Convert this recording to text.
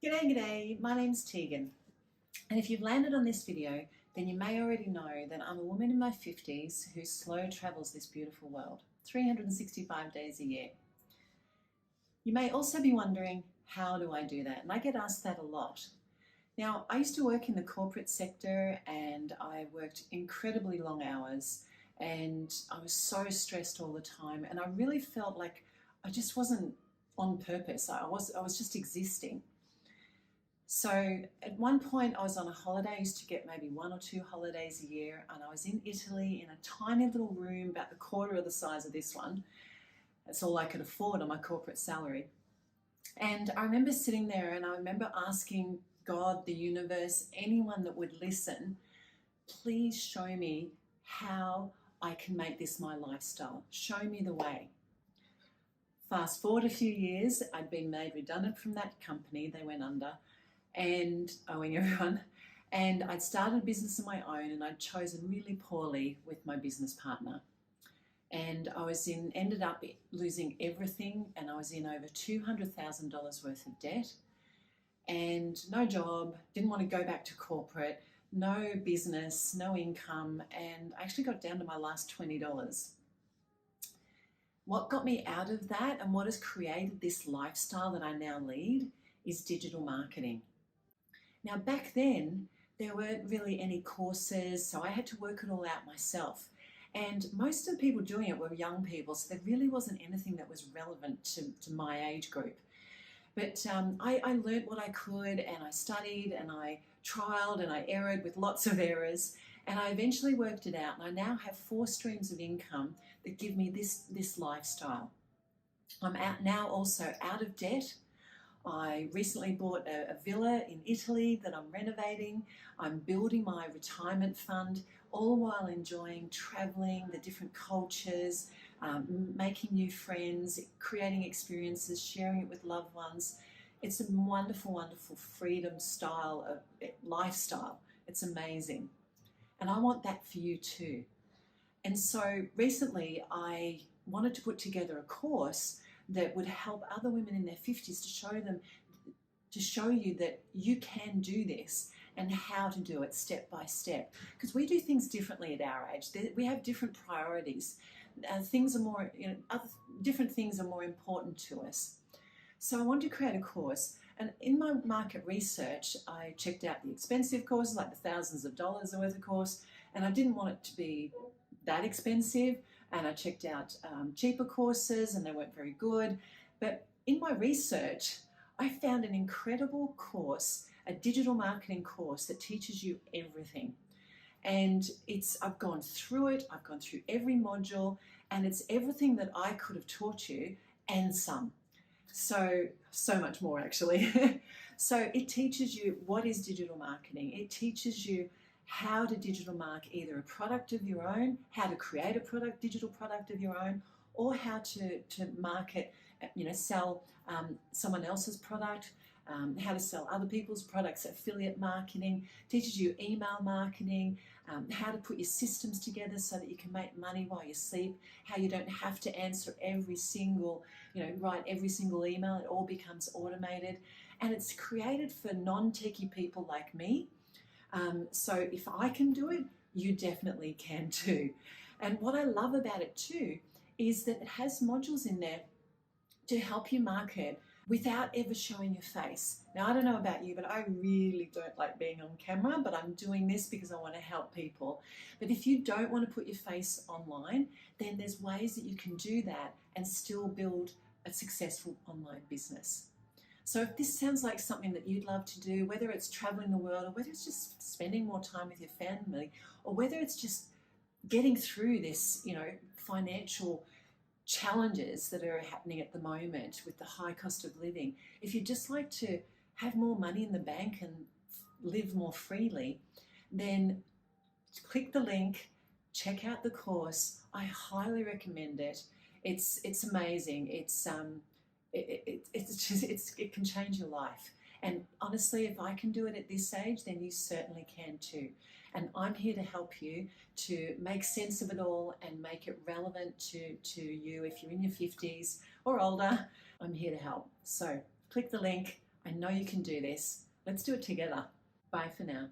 G'day, my name's Tegan, and if you've landed on this video, then you may already know that I'm a woman in my 50s who slow travels this beautiful world, 365 days a year. You may also be wondering, how do I do that? And I get asked that a lot. Now, I used to work in the corporate sector and I worked incredibly long hours and I was so stressed all the time, and I really felt like I just wasn't on purpose. I was just existing. So at one point I was on a holiday. I used to get maybe 1 or 2 holidays a year, and I was in Italy in a tiny little room about the quarter of the size of this one. That's all I could afford on my corporate salary. And I remember sitting there and I remember asking God, the universe, anyone that would listen, please show me how I can make this my lifestyle. Show me the way. Fast forward a few years, I'd been made redundant from that company. They went under, and owing everyone, and I'd started a business of my own, and I'd chosen really poorly with my business partner, and I ended up losing everything, and I was in over $200,000 worth of debt and no job, didn't want to go back to corporate, no business, no income, and I actually got down to my last $20. What got me out of that and what has created this lifestyle that I now lead is digital marketing. Now, back then, there weren't really any courses, so I had to work it all out myself. And most of the people doing it were young people, so there really wasn't anything that was relevant to my age group. But I learned what I could, and I studied, and I trialed, and I erred with lots of errors, and I eventually worked it out, and I now have 4 streams of income that give me this lifestyle. I'm now also out of debt. I recently bought a villa in Italy that I'm renovating. I'm building my retirement fund, all while enjoying traveling, the different cultures, making new friends, creating experiences, sharing it with loved ones. It's a wonderful, wonderful freedom lifestyle. It's amazing. And I want that for you too. And so recently I wanted to put together a course that would help other women in their 50s to show you that you can do this and how to do it step by step. Because we do things differently at our age. We have different priorities. Things are more, different things are more important to us. So I wanted to create a course, and in my market research, I checked out the expensive courses, like the thousands of dollars worth of course, and I didn't want it to be that expensive. And I checked out cheaper courses, and they weren't very good. But in my research, I found an incredible course, a digital marketing course that teaches you everything. And I've gone through it, I've gone through every module, and it's everything that I could have taught you and some. So much more actually. So it teaches you what is digital marketing. It teaches you how to digital mark either a product of your own, how to create a digital product of your own, or how to market, sell someone else's product, how to sell other people's products, affiliate marketing, teaches you email marketing, how to put your systems together so that you can make money while you sleep, how you don't have to answer every single, write every single email. It all becomes automated, and it's created for non-techie people like me. So if I can do it, you definitely can too. And what I love about it too is that it has modules in there to help you market without ever showing your face. Now, I don't know about you, but I really don't like being on camera, but I'm doing this because I want to help people. But if you don't want to put your face online, then there's ways that you can do that and still build a successful online business. So if this sounds like something that you'd love to do, whether it's traveling the world, or whether it's just spending more time with your family, or whether it's just getting through this, financial challenges that are happening at the moment with the high cost of living, if you'd just like to have more money in the bank and live more freely, then click the link, check out the course. I highly recommend it. It's amazing. It can change your life. And honestly, if I can do it at this age, then you certainly can too. And I'm here to help you to make sense of it all and make it relevant to you if you're in your 50s or older. I'm here to help. So click the link. I know you can do this. Let's do it together. Bye for now.